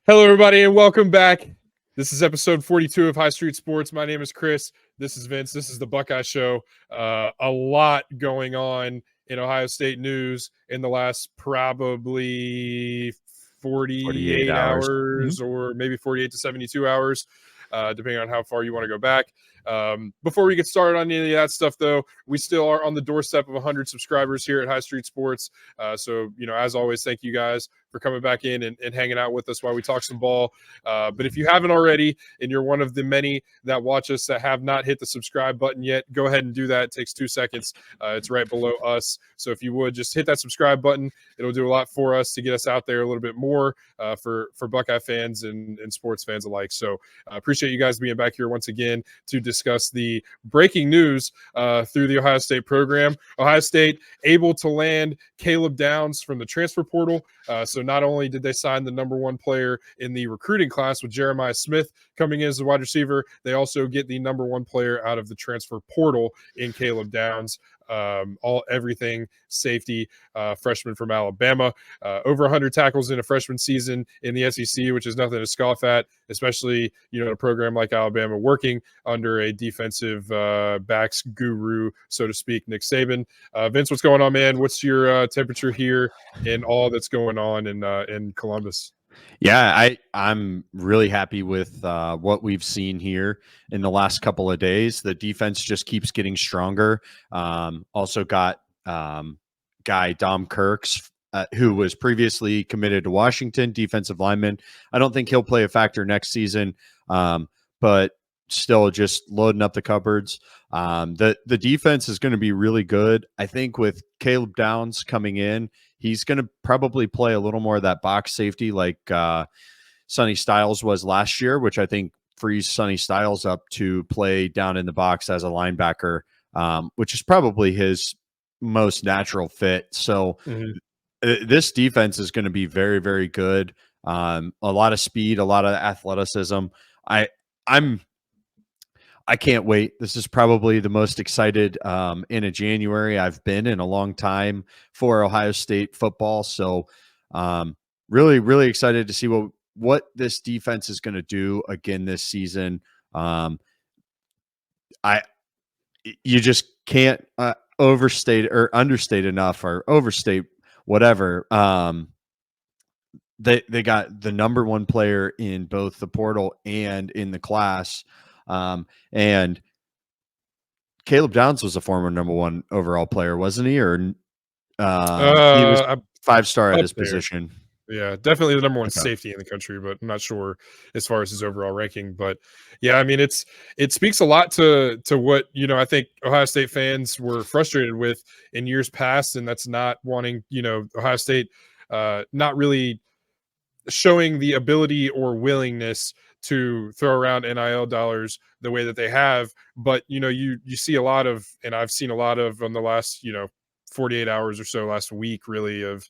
Hello, everybody, and welcome back. This is episode 42 of High Street Sports. My name is Chris. This is Vince. This is the Buckeye Show. A lot going on in Ohio State news in the last probably 48 48 hours. hours or maybe 48 to 72 hours, depending on how far you want to go back. Before we get started on any of that stuff, though, we still are on the doorstep of 100 subscribers here at High Street Sports. So, as always, thank you guys for coming back in and hanging out with us while we talk some ball. But if you haven't already, and you're one of the many that watch us that have not hit the subscribe button yet, go ahead and do that. It takes 2 seconds. It's right below us. So if you would just hit that subscribe button, it'll do a lot for us to get us out there a little bit more for Buckeye fans and sports fans alike. So I appreciate you guys being back here once again to discuss the breaking news through the Ohio State program. Ohio State able to land Caleb Downs from the transfer portal. So not only did they sign the number one player in the recruiting class with Jeremiah Smith coming in as a wide receiver, they also get the number one player out of the transfer portal in Caleb Downs. Everything safety, freshman from Alabama, over 100 tackles in a freshman season in the SEC, which is nothing to scoff at, especially a program like Alabama working under a defensive backs guru, so to speak, Nick Saban. Vince, what's going on, man? What's your temperature here in all that's going on in Columbus? Yeah, I'm really happy with what we've seen here in the last couple of days. The defense just keeps getting stronger. Also got guy Dom Kirks, who was previously committed to Washington, defensive lineman. I don't think he'll play a factor next season, but still just loading up the cupboards. The defense is going to be really good. I think with Caleb Downs coming in, he's going to probably play a little more of that box safety like Sonny Styles was last year, which I think frees Sonny Styles up to play down in the box as a linebacker, which is probably his most natural fit. So this defense is going to be very, very good. A lot of speed, a lot of athleticism. I can't wait. This is probably the most excited in a January I've been in a long time for Ohio State football. So really, really excited to see what this defense is going to do again this season. You just can't overstate or understate enough or overstate whatever. They got the number one player in both the portal and in the class. And Caleb Downs was a former number one overall player, wasn't he? Or he was 5-star at his position. Yeah, definitely the number one safety in the country, but I'm not sure as far as his overall ranking. But yeah, I mean, it speaks a lot to what, I think Ohio State fans were frustrated with in years past, and that's not wanting, Ohio State not really showing the ability or willingness to throw around NIL dollars the way that they have. But, you see a lot of, and I've seen a lot of on the last, 48 hours or so, last week, really, of,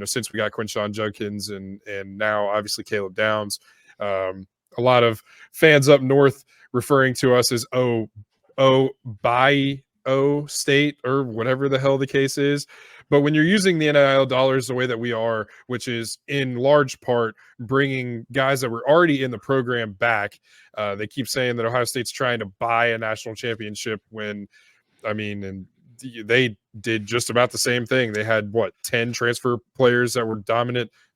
since we got Quinshon Judkins and now obviously Caleb Downs, a lot of fans up north referring to us as State or whatever the hell the case is. But when you're using the NIL dollars the way that we are, which is in large part bringing guys that were already in the program back, they keep saying that Ohio State's trying to buy a national championship when, and they did just about the same thing. They had 10 transfer players that were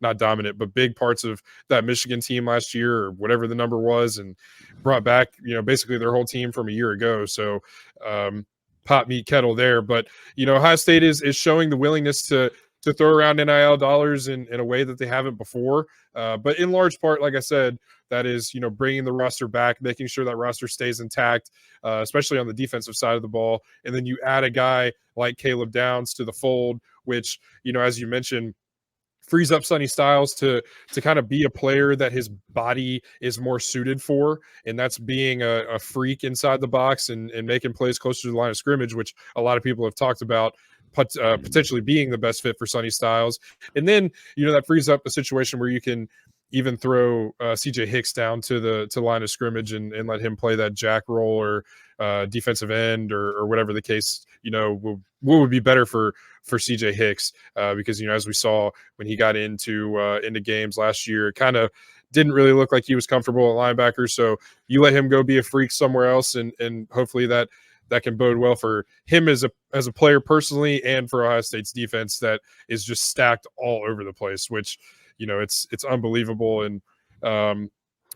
not dominant, but big parts of that Michigan team last year or whatever the number was, and brought back, basically their whole team from a year ago. So, pot meat kettle there. But, Ohio State is showing the willingness to throw around NIL dollars in a way that they haven't before. But in large part, like I said, that is, bringing the roster back, making sure that roster stays intact, especially on the defensive side of the ball. And then you add a guy like Caleb Downs to the fold, which, as you mentioned, frees up Sonny Styles to kind of be a player that his body is more suited for, and that's being a freak inside the box and making plays closer to the line of scrimmage, which a lot of people have talked about potentially being the best fit for Sonny Styles. And then, that frees up a situation where you can even throw CJ Hicks down to the line of scrimmage and let him play that jack role or defensive end or whatever the case, what would be better for CJ Hicks, because, as we saw when he got into games last year, it kind of didn't really look like he was comfortable at linebacker. So you let him go be a freak somewhere else, and hopefully that can bode well for him as a player personally, and for Ohio State's defense that is just stacked all over the place, which, it's unbelievable, and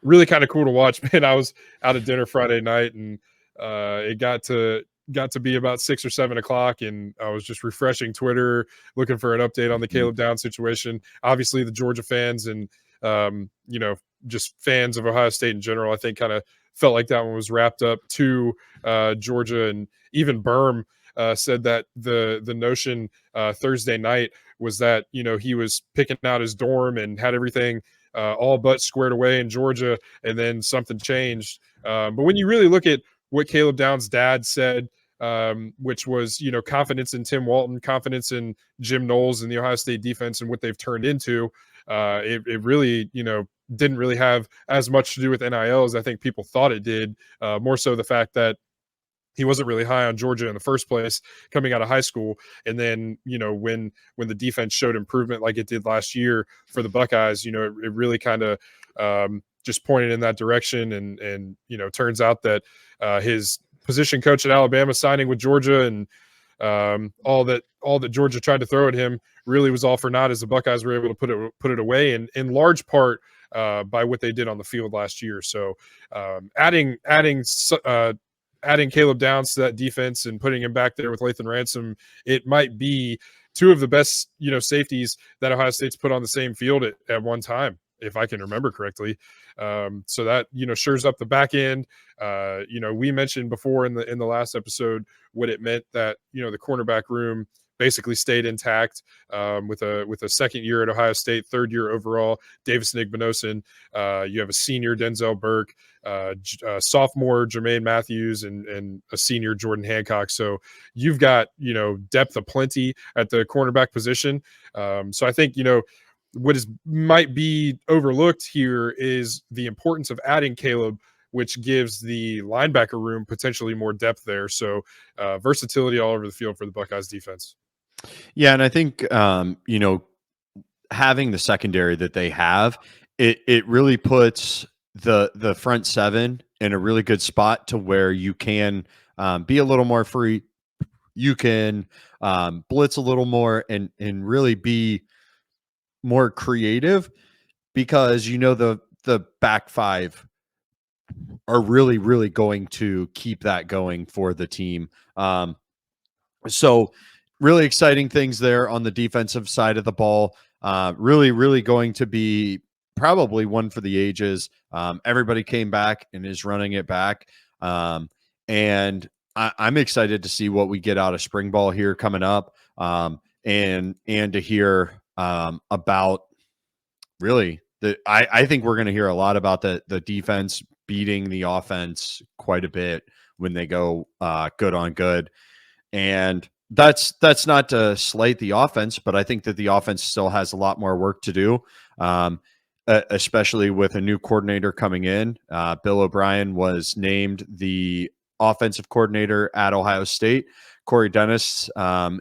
really kind of cool to watch. Man, I was out at dinner Friday night, and it got to be about 6 or 7 o'clock, and I was just refreshing Twitter, looking for an update on the Caleb Downs situation. Obviously, the Georgia fans and just fans of Ohio State in general, I think, kind of felt like that one was wrapped up to Georgia, and even Berm said that the notion Thursday night was that he was picking out his dorm and had everything all but squared away in Georgia, and then something changed. But when you really look at what Caleb Downs' dad said, which was, confidence in Tim Walton, confidence in Jim Knowles and the Ohio State defense and what they've turned into, it really, didn't really have as much to do with NIL as I think people thought it did. More so the fact that he wasn't really high on Georgia in the first place coming out of high school. And then, when the defense showed improvement like it did last year for the Buckeyes, it really kind of just pointed in that direction. And turns out that his position coach at Alabama signing with Georgia, and all that Georgia tried to throw at him really was all for naught, as the Buckeyes were able to put it away, and in large part by what they did on the field last year. So adding Caleb Downs to that defense and putting him back there with Lathan Ransom, it might be two of the best, safeties that Ohio State's put on the same field at one time, if I can remember correctly. So that, shores up the back end. We mentioned before in the last episode what it meant that, the cornerback room basically stayed intact with a second year at Ohio State, third year overall, Davis Igbinosun. You have a senior, Denzel Burke, sophomore, Jermaine Matthews, and a senior, Jordan Hancock. So you've got, depth aplenty at the cornerback position. So I think, what might be overlooked here is the importance of adding Caleb, which gives the linebacker room potentially more depth there. So versatility all over the field for the Buckeyes defense. Yeah, and I think having the secondary that they have, it really puts the front seven in a really good spot to where you can be a little more free. You can blitz a little more and really be more creative, because the back five are really, really going to keep that going for the team. So really exciting things there on the defensive side of the ball. Really, really going to be probably one for the ages. Everybody came back and is running it back. And I'm excited to see what we get out of spring ball here coming up. And to hear about really I think we're going to hear a lot about the defense beating the offense quite a bit when they go good on good. And that's not to slight the offense, but I think that the offense still has a lot more work to do, especially with a new coordinator coming in. Bill O'Brien was named the offensive coordinator at Ohio State. Corey Dennis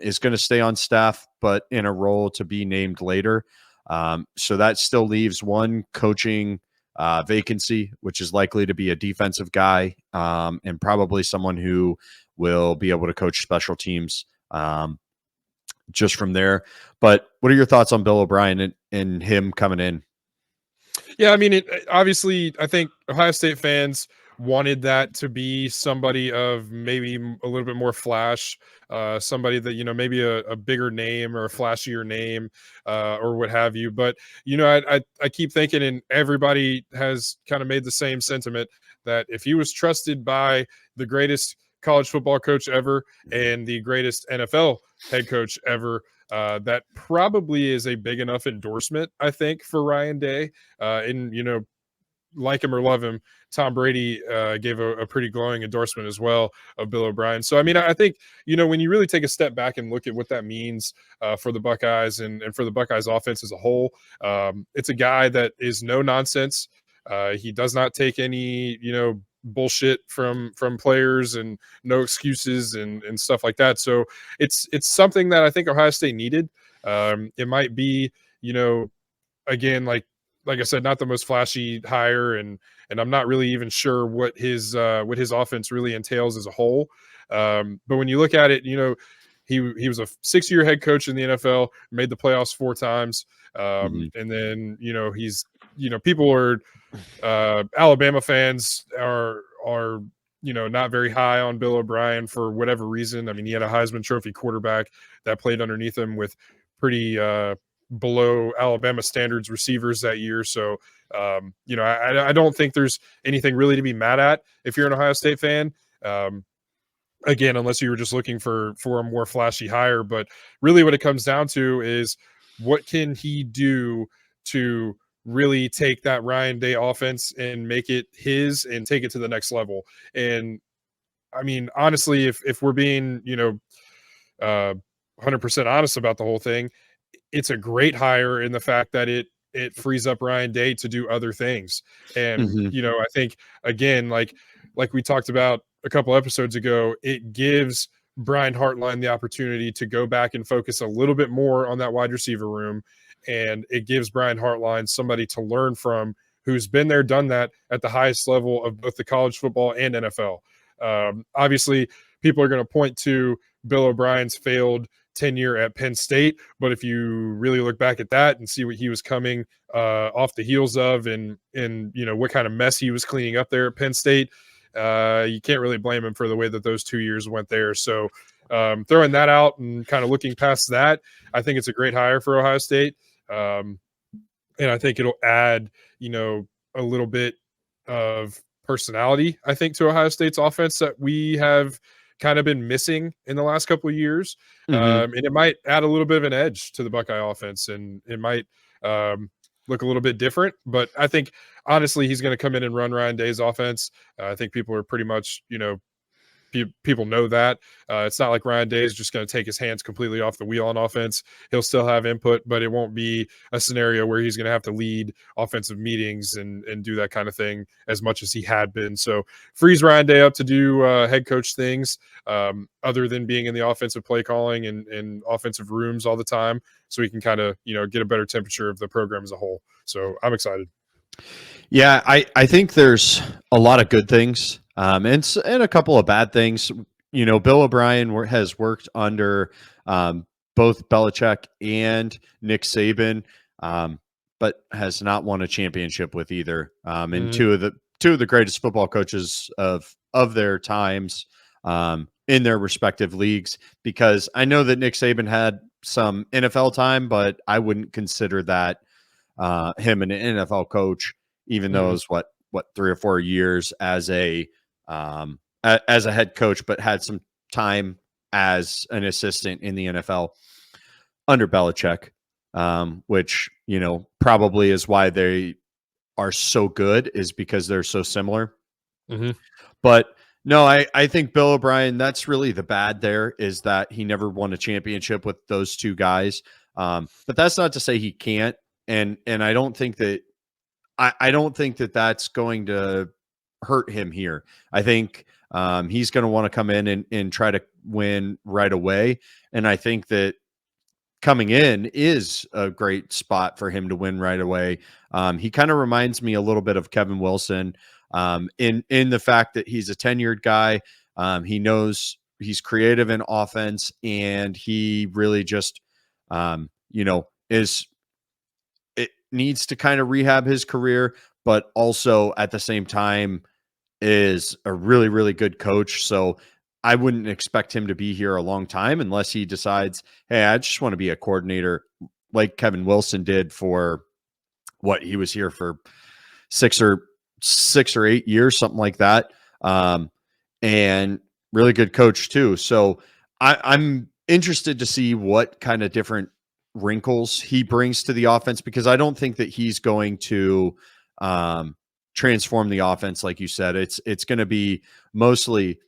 is going to stay on staff, but in a role to be named later. So that still leaves one coaching vacancy, which is likely to be a defensive guy, and probably someone who will be able to coach special teams just from there. But what are your thoughts on Bill O'Brien and him coming in? Yeah, I mean, obviously, I think Ohio State fans wanted that to be somebody of maybe a little bit more flash, somebody that, maybe a bigger name or a flashier name, or what have you. But, I keep thinking, and everybody has kind of made the same sentiment, that if he was trusted by the greatest college football coach ever and the greatest NFL head coach ever, that probably is a big enough endorsement, I think, for Ryan Day. And, like him or love him, Tom Brady gave a pretty glowing endorsement as well of Bill O'Brien. So, I mean, I think, when you really take a step back and look at what that means for the Buckeyes and for the Buckeyes offense as a whole, it's a guy that is no nonsense. He does not take any, bullshit from players and no excuses and stuff like that. So it's something that I think Ohio State needed. It might be, again, like I said, not the most flashy hire, and I'm not really even sure what his offense really entails as a whole. But when you look at it, he was a 6-year head coach in the NFL, made the playoffs 4 times, and then he's people are Alabama fans are not very high on Bill O'Brien for whatever reason. I mean, he had a Heisman Trophy quarterback that played underneath him with pretty below Alabama standards receivers that year. So, I don't think there's anything really to be mad at if you're an Ohio State fan. Again, unless you were just looking for a more flashy hire. But really what it comes down to is what can he do to really take that Ryan Day offense and make it his and take it to the next level. And I mean, honestly, if we're being, 100% honest about the whole thing, it's a great hire in the fact that it frees up Ryan Day to do other things. And, I think, again, like we talked about a couple episodes ago, it gives Brian Hartline the opportunity to go back and focus a little bit more on that wide receiver room. And it gives Brian Hartline somebody to learn from who's been there, done that at the highest level of both the college football and NFL. Obviously, people are going to point to Bill O'Brien's failed tenure at Penn State, but if you really look back at that and see what he was coming off the heels of, and what kind of mess he was cleaning up there at Penn State, you can't really blame him for the way that those 2 years went there. So throwing that out and kind of looking past that, I think it's a great hire for Ohio State. And I think it'll add, a little bit of personality, I think, to Ohio State's offense that we have kind of been missing in the last couple of years. And it might add a little bit of an edge to the Buckeye offense, and it might look a little bit different. But I think, honestly, he's going to come in and run Ryan Day's offense. I think people are pretty much, people know that. It's not like Ryan Day is just going to take his hands completely off the wheel on offense. He'll still have input, but it won't be a scenario where he's going to have to lead offensive meetings and do that kind of thing as much as he had been. So frees Ryan Day up to do head coach things other than being in the offensive play calling and offensive rooms all the time, so he can kind of, get a better temperature of the program as a whole. So I'm excited. Yeah, I think there's a lot of good things and a couple of bad things. Bill O'Brien has worked under both Belichick and Nick Saban, but has not won a championship with either. And two of the greatest football coaches of their times in their respective leagues. Because I know that Nick Saban had some NFL time, but I wouldn't consider that him an NFL coach, even though it was what 3 or 4 years as a head coach, but had some time as an assistant in the NFL under Belichick, which, probably is why they are so good, is because they're so similar. But no, I think Bill O'Brien, that's really the bad there, is that he never won a championship with those two guys. But that's not to say he can't. And I don't think that I don't think that that's going to hurt him here. I think he's going to want to come in and try to win right away. And I think that coming in is a great spot for him to win right away. He kind of reminds me a little bit of Kevin Wilson in the fact that he's a tenured guy. He knows he's creative in offense, and he really just, needs to kind of rehab his career, but also at the same time is a really, really good coach. So I wouldn't expect him to be here a long time unless he decides, hey, I just want to be a coordinator like Kevin Wilson did for he was here for 6 or 8 years, something like that. And really good coach too. So I'm interested to see what kind of different wrinkles he brings to the offense, because I don't think that he's going to transform the offense. Like you said, it's going to be mostly,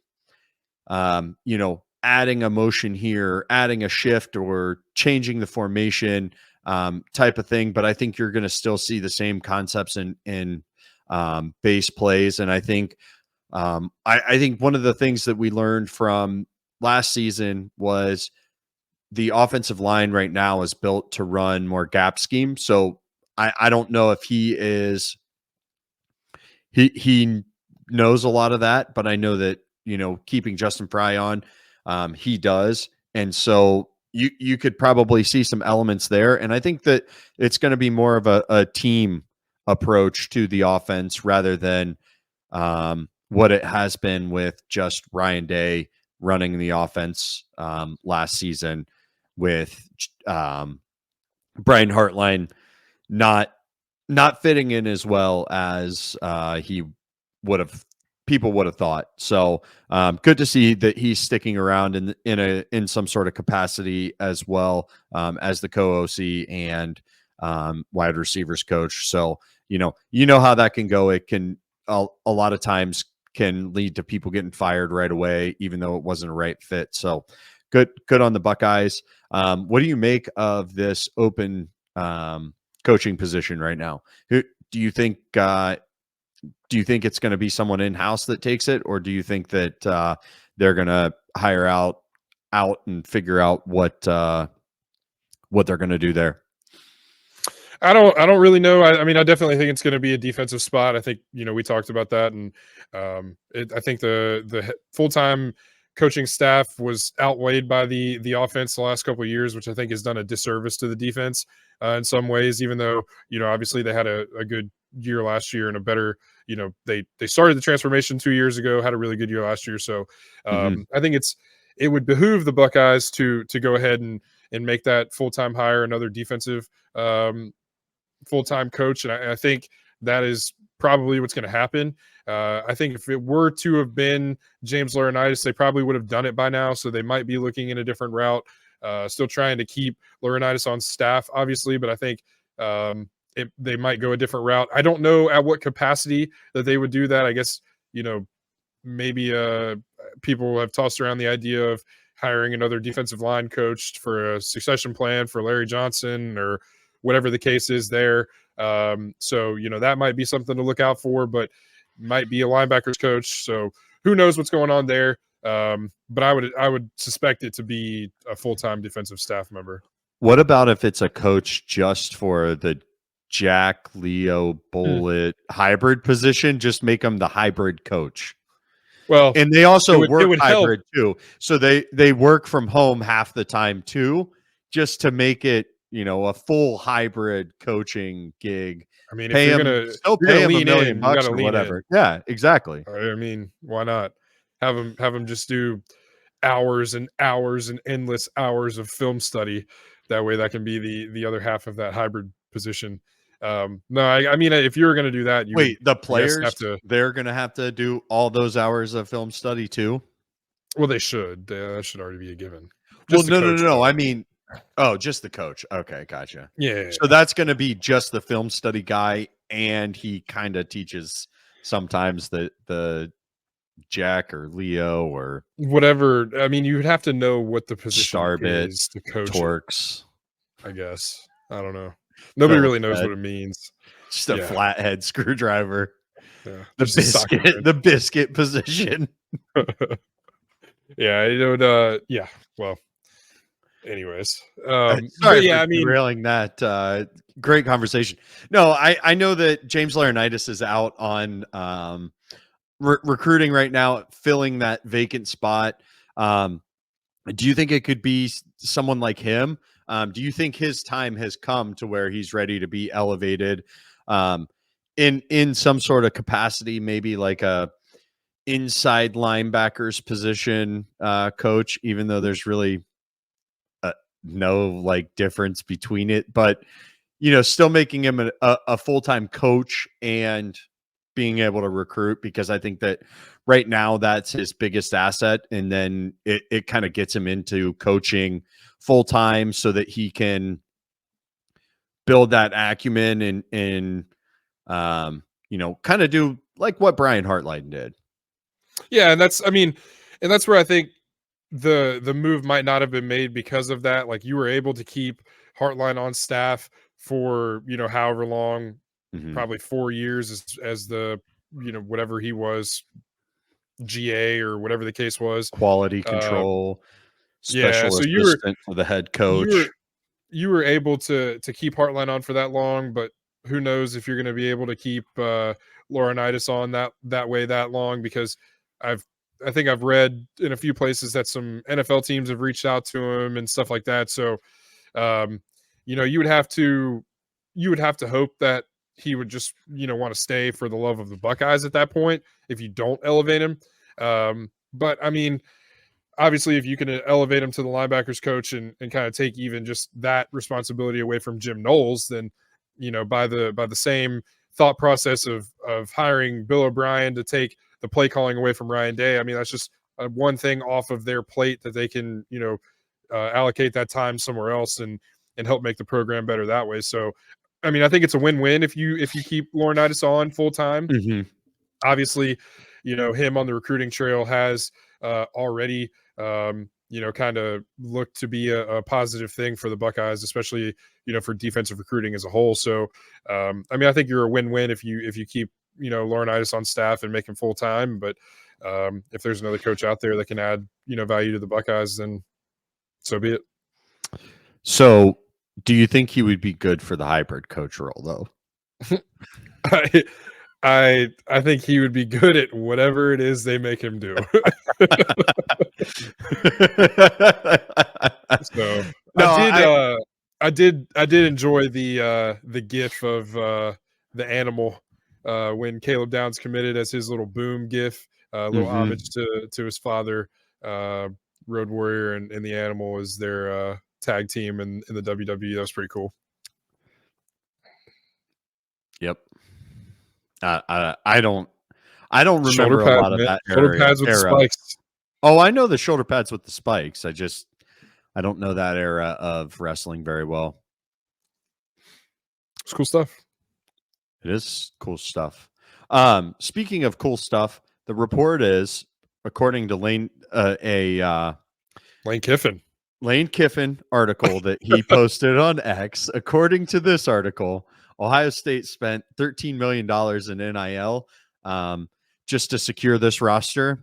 adding a motion here, adding a shift, or changing the formation type of thing. But I think you're going to still see the same concepts in base plays. And I think I think one of the things that we learned from last season was the offensive line right now is built to run more gap scheme. So I don't know if he knows a lot of that, but I know that, keeping Justin Fry on, he does. And so you could probably see some elements there. And I think that it's going to be more of a team approach to the offense rather than what it has been with just Ryan Day running the offense last season with Brian Hartline not fitting in as well as he would have people would have thought. So good to see that he's sticking around in some sort of capacity as well as the co-OC and wide receivers coach. So you know how that can go. It can a lot of times can lead to people getting fired right away, even though it wasn't a right fit. So good on the Buckeyes. What do you make of this open coaching position right now? Who do you think? Do you think it's going to be someone in house that takes it, or do you think that they're going to hire out and figure out what they're going to do there? I don't really know. I mean, I definitely think it's going to be a defensive spot. I think, we talked about that, and I think the full-time coaching staff was outweighed by the offense the last couple of years, which I think has done a disservice to the defense in some ways, even though, obviously they had a good year last year and a better, they started the transformation 2 years ago, had a really good year last year. So I think it would behoove the Buckeyes to go ahead and make that full-time hire, another defensive full-time coach. And I think that is probably what's going to happen. I think if it were to have been James Laurinaitis, they probably would have done it by now. So they might be looking in a different route, still trying to keep Laurinaitis on staff, obviously. But I think they might go a different route. I don't know at what capacity that they would do that. I guess, maybe people have tossed around the idea of hiring another defensive line coach for a succession plan for Larry Johnson or whatever the case is there. So, that might be something to look out for, but might be a linebackers coach. So who knows what's going on there. But I would suspect it to be a full-time defensive staff member. What about if it's a coach just for the Jack Leo Bullet hybrid position? Just make them the hybrid coach. Well, and they also work hybrid help. too. So they work from home half the time too, just to make it, a full hybrid coaching gig. I mean, if you're gonna pay them $1 million you gotta or lean whatever. in. Yeah, exactly. I mean, why not have them just do hours and hours and endless hours of film study? That way, that can be the other half of that hybrid position. No, I mean, if you were going to do that, the players they're going to have to do all those hours of film study too. Well, they should. That should already be a given. Just no. I mean, just the coach. Okay, gotcha. Yeah. So that's going to be just the film study guy, and he kind of teaches sometimes the Jack or Leo or whatever. I mean, you would have to know what the position Starbit, is to coach Torx. I guess. I don't know. Nobody really knows what it means. Just a flathead screwdriver. Yeah. The biscuit position. Yeah, it would. Yeah. Well. Anyways, sorry for derailing that. Great conversation. No, I know that James Laurinaitis is out on recruiting right now, filling that vacant spot. Do you think it could be someone like him? Do you think his time has come to where he's ready to be elevated in some sort of capacity, maybe like a inside linebackers position coach, even though there's really no like difference between it, but still making him a full-time coach and being able to recruit, because I think that right now that's his biggest asset. And then it kind of gets him into coaching full-time so that he can build that acumen and kind of do like what Brian Hartline did. Yeah. And that's where I think the move might not have been made because of that. Like, you were able to keep Hartline on staff for, however long, probably 4 years as the, whatever he was, GA or whatever the case was. Quality Uh, control, yeah, special so assistant to the head you coach. were you were able to keep Heartline on for that long, but who knows if you're going to be able to keep Laurinaitis on that way that long, because I've I think I've read in a few places that some NFL teams have reached out to him and stuff like that. So um, you would have to hope that he would just want to stay for the love of the Buckeyes at that point if you don't elevate him. But I mean, obviously, if you can elevate him to the linebackers coach and kind of take even just that responsibility away from Jim Knowles, then by the same thought process of hiring Bill O'Brien to take the play calling away from Ryan Day, I mean that's just one thing off of their plate that they can allocate that time somewhere else and help make the program better that way. So, I mean, I think it's a win-win if you keep Laurinaitis on full time. Mhm. Obviously, him on the recruiting trail has already kind of looked to be a positive thing for the Buckeyes, especially for defensive recruiting as a whole. So I mean, I think you're a win-win if you keep Laurinaitis on staff and make him full time. But if there's another coach out there that can add value to the Buckeyes, then so be it. So, do you think he would be good for the hybrid coach role, though? I think he would be good at whatever it is they make him do. So No, I did enjoy the gif of the animal when Caleb Downs committed as his little boom gif, a little Mhm. homage to his father, Road Warrior and the animal is their tag team in the WWE. That was pretty cool. Yep. I don't Shoulder remember a pads, lot of man. that Shoulder pads with the era. spikes. Oh, I know the shoulder pads with the spikes. I don't know that era of wrestling very well. It's cool stuff. It is cool stuff. Speaking of cool stuff, the report is, according to Lane Kiffin. Lane Kiffin article that he posted on X. According to this article, Ohio State spent $13 million in NIL just to secure this roster.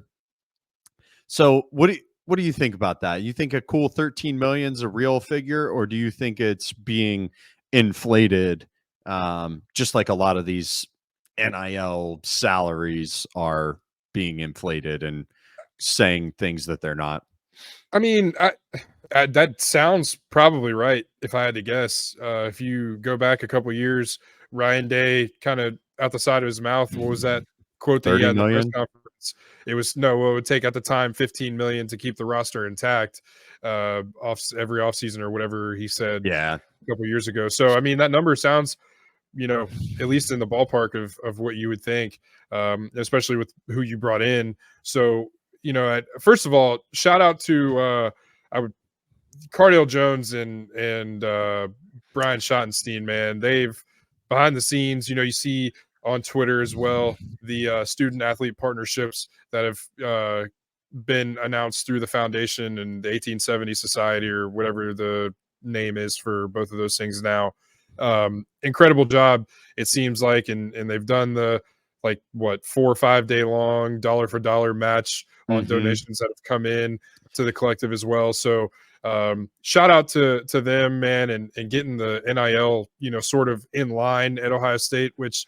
So what do you think about that? You think a cool 13 million is a real figure, or do you think it's being inflated, just like a lot of these NIL salaries are being inflated and saying things that they're not? I mean, that sounds probably right if I had to guess. If you go back a couple years, Ryan Day kind of out the side of his mouth, what was that quote that he 30 had in the press million? conference? It was no, well, it would take at the time 15 million to keep the roster intact every offseason or whatever he said Yeah. a couple years ago. So I mean, that number sounds at least in the ballpark of what you would think, especially with who you brought in. So first of all, shout out to Cardale Jones and Brian Schottenstein, man. They've behind the scenes, you see on Twitter as well the student athlete partnerships that have been announced through the foundation and the 1870 Society or whatever the name is for both of those things now. Incredible job, it seems like, and they've done the 4 or 5 day long dollar for dollar match on donations that have come in to the collective as well. So shout out to them, man, and getting the NIL, sort of in line at Ohio State, which,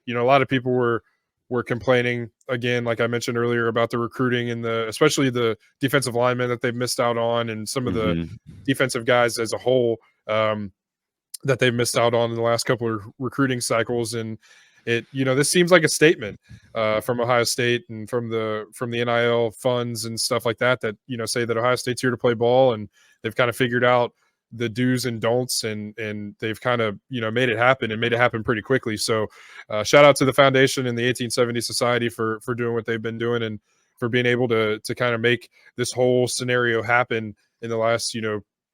a lot of people were complaining again, like I mentioned earlier, about the recruiting and especially the defensive linemen that they've missed out on, and some of the defensive guys as a whole that they've missed out on in the last couple of recruiting cycles. And this seems like a statement from Ohio State and from the NIL funds and stuff like that say that Ohio State's here to play ball, and they've kind of figured out the do's and don'ts, and they've kind of made it happen pretty quickly. So shout out to the foundation and the 1870 Society for doing what they've been doing, and for being able to kind of make this whole scenario happen in the last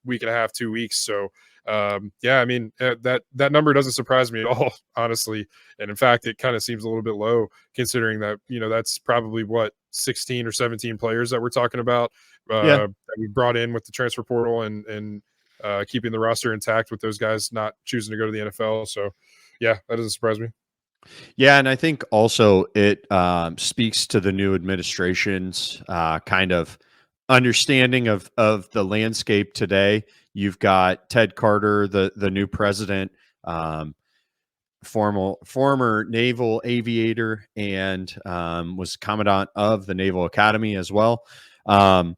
week and a half, 2 weeks. So yeah, I mean, that number doesn't surprise me at all, honestly. And in fact, it kind of seems a little bit low considering that, that's probably what 16 or 17 players that we're talking about that we brought in with the transfer portal and keeping the roster intact with those guys not choosing to go to the NFL. So yeah, that doesn't surprise me. Yeah, and I think also it speaks to the new administration's kind of understanding of the landscape today. You've got Ted Carter, the new president, um, former naval aviator, and was commandant of the Naval Academy as well. Um,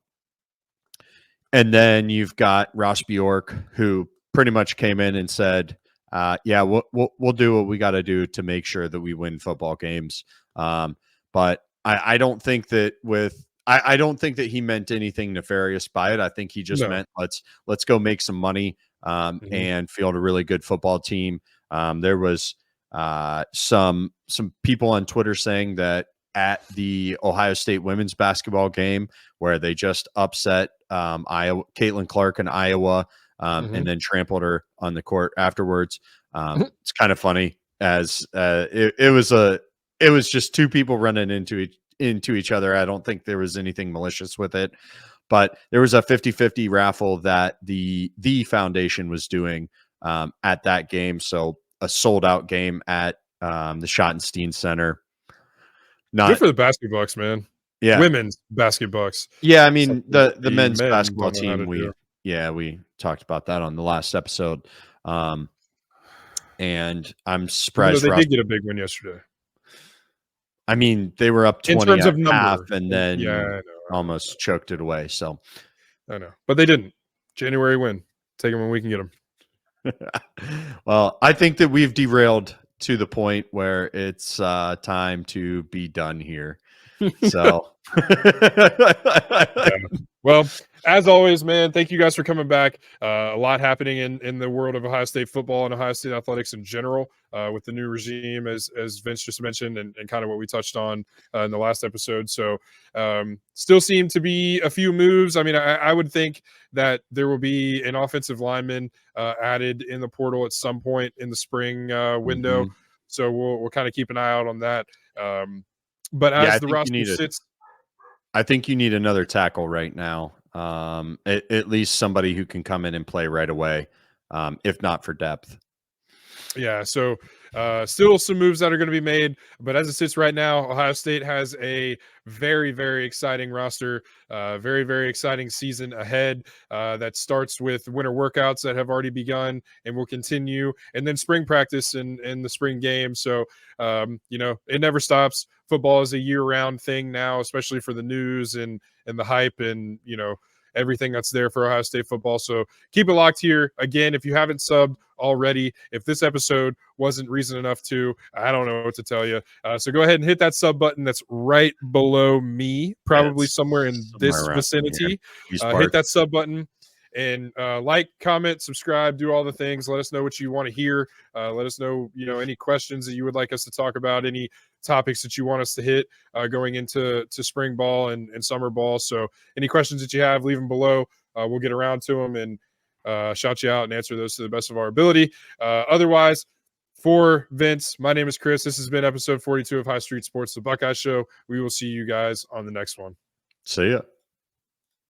and then you've got Ross Bjork, who pretty much came in and said, "Yeah, we'll do what we got to do to make sure that we win football games." But I don't think that I don't think that he meant anything nefarious by it. I think he just No. meant let's go make some money Mhm. and field a really good football team. There was some people on Twitter saying that at the Ohio State women's basketball game where they just upset Iowa, Caitlin Clark in Iowa, and Mhm. then trampled her on the court afterwards. It's kind of funny as it was just two people running into each other. I don't think there was anything malicious with it, but there was a 50-50 raffle that the foundation was doing at that game. So a sold out game at the Schottenstein Center. Good Not for the Basketbucks, man. yeah. Women's Basketbucks. Yeah, I mean Something that the the men's men basketball don't know how team to do. we talked about that on the last episode. Um and I'm Even though surprised they Ross. did get a big win yesterday. I mean, they were up In 20 terms at of half number. and Yeah, then I know, almost choked it away. So I know. But they didn't. January win. Take them when we can get them. well, I think that we've derailed to the point where it's time to be done here. So Yeah. Well, as always, man, thank you guys for coming back. A lot happening in the world of Ohio State football and Ohio State athletics in general with the new regime, as Vince just mentioned, and kind of what we touched on in the last episode. So, still seem to be a few moves. I mean, I would think that there will be an offensive lineman added in the portal at some point in the spring window. Mhm. So we'll kind of keep an eye out on that. But Yeah, as the roster sits, I think you need another tackle right now. At least somebody who can come in and play right away, if not for depth. yeah, so still some moves that are going to be made, but as it sits right now, Ohio State has a very, very exciting roster, very, very exciting season ahead that starts with winter workouts that have already begun and will continue, and then spring practice and the spring game. So, it never stops. Football is a year-round thing now, especially for the news and the hype and everything that's there for Ohio State football. So keep it locked here. Again, if you haven't subbed already, if this episode wasn't reason enough to, I don't know what to tell you. So go ahead and hit that sub button that's right below me, probably It's somewhere in somewhere this around here. vicinity. These Hit parts. that sub button and like, comment, subscribe, do all the things. Let us know what you want to hear. Let us know, any questions that you would like us to talk about, any topics that you want us to hit going into spring ball and summer ball. So any questions that you have, leave them below. We'll get around to them and shout you out and answer those to the best of our ability. Otherwise, for Vince, my name is Chris. This has been episode 42 of High Street Sports, the Buckeye Show. We will see you guys on the next one. See ya.